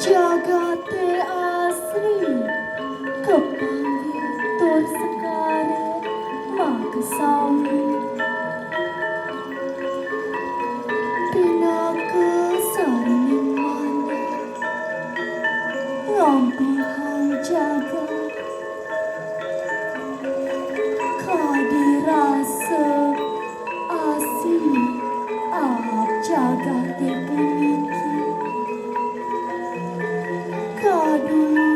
Jagate asri kepanggih tur sekare magesawi pinaka sarining mana ngampihang jagat kadirasa asih jagate puniki kadung